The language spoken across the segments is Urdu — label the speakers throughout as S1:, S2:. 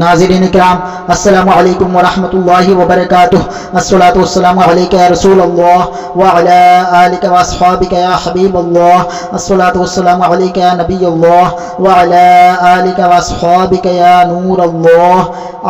S1: ناظرین اکرام، السلام علیکم ورحمۃ اللہ وبرکاتہ۔ الصلاۃ والسلام علیک یا رسول اللہ وعلی آلک واصحابک یا حبیب اللہ۔ الصلاۃ والسلام علیک یا نبی اللہ وعلی آلک واصحابک یا نور اللہ۔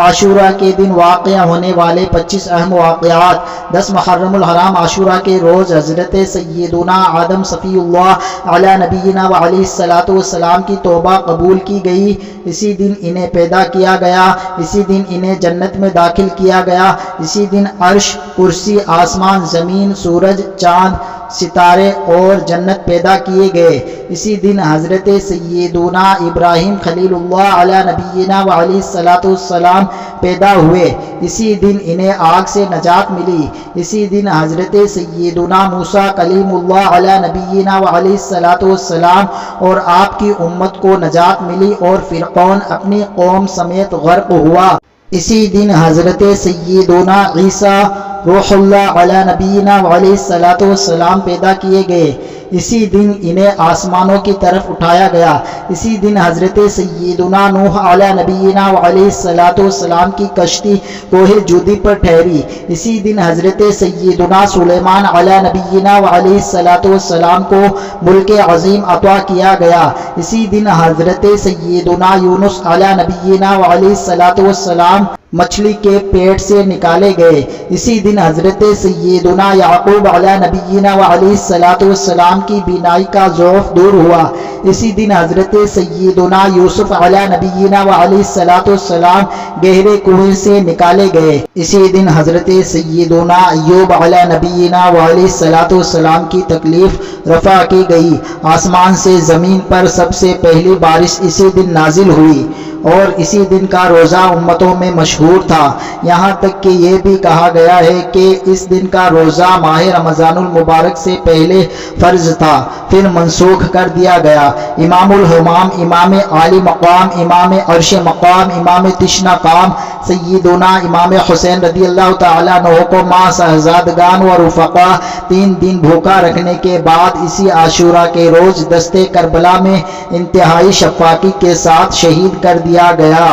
S1: عاشورہ کے دن واقع ہونے والے 25 اہم واقعات۔ 10 محرم الحرام عاشورہ کے روز حضرت سیدنا آدم صفی اللہ علی نبینا وعلیہ الصلاۃ والسلام کی توبہ قبول کی گئی۔ اسی دن انہیں پیدا کیا گیا، اسی دن انہیں جنت میں داخل کیا گیا، اسی دن عرش، کرسی، آسمان، زمین، سورج، چاند، ستارے اور جنت پیدا کیے گئے۔ اسی دن حضرت سیدنا ابراہیم خلیل اللہ علی نبینا وعلیہ الصلاۃ والسلام پیدا ہوئے۔ اسی دن انہیں آگ سے نجات ملی۔ اسی دن حضرت سیدنا موسیٰ کلیم اللہ علی نبینا وعلیہ الصلاۃ والسلام اور آپ کی امت کو نجات ملی اور فرعون اپنی قوم سمیت غرق ہوا۔ اسی دن حضرت سیدنا عیسیٰ روح اللہ علی نبینا وعلیہ الصلاۃ والسلام پیدا کیے گئے۔ اسی دن انہیں آسمانوں کی طرف اٹھایا گیا۔ اسی دن حضرت سیدنا نوح علی نبینا وعلیہ الصلاۃ والسلام کی کشتی کوہ جودی پر ٹھہری۔ اسی دن حضرت سیدنا سلیمان علی نبینا وعلیہ الصلاۃ والسلام کو ملک عظیم عطا کیا گیا۔ اسی دن حضرت سیدنا یونس علی نبینا وعلیہ الصلاۃ والسلام مچھلی کے پیٹ سے نکالے گئے۔ اسی دن حضرت سیدنا یعقوب علی نبینا وعلیہ الصلاۃ والسلام کی بینائی کا ضعف دور ہوا۔ اسی دن حضرت سیدنا یوسف علی نبینا وعلیہ الصلاۃ والسلام گہرے کنویں سے نکالے گئے۔ اسی دن حضرت سیدنا ایوب علی نبینا وعلیہ الصلاۃ والسلام کی تکلیف رفع کی گئی۔ آسمان سے زمین پر سب سے پہلی بارش اسی دن نازل ہوئی اور اسی دن کا روزہ امتوں میں مشہور تھا، یہاں تک کہ یہ بھی کہا گیا ہے کہ اس دن کا روزہ ماہ رمضان المبارک سے پہلے فرض تھا، پھر منسوخ کر دیا گیا۔ امام الہمام، امام عالی مقام، امام عرش مقام، امام تشنہ قام سیدنا امام حسین رضی اللہ تعالیٰ عنہ کو ماں صاحبزادگان و رفقا 3 دن بھوکا رکھنے کے بعد اسی عاشورہ کے روز دست کربلا میں انتہائی شفاقی کے ساتھ شہید کر دیا گیا۔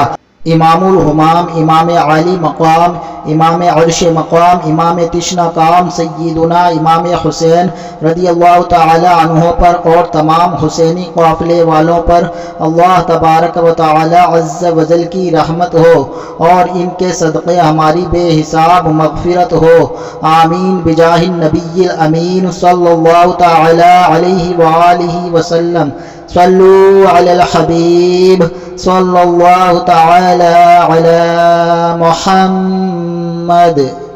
S1: امام الہمام، امام عالی مقام، امام عرش مقام، امام تشنہ قام سیدنا امام حسین رضی اللہ تعالی عنہ پر اور تمام حسینی قافلے والوں پر اللہ تبارک و تعالی عز و جل کی رحمت ہو اور ان کے صدقے ہماری بے حساب مغفرت ہو، آمین بجاہ النبی الامین صلی اللہ تعالی علیہ وآلہ وسلم۔ صلو علی الحبیب صلی اللہ تعالی علی محمد۔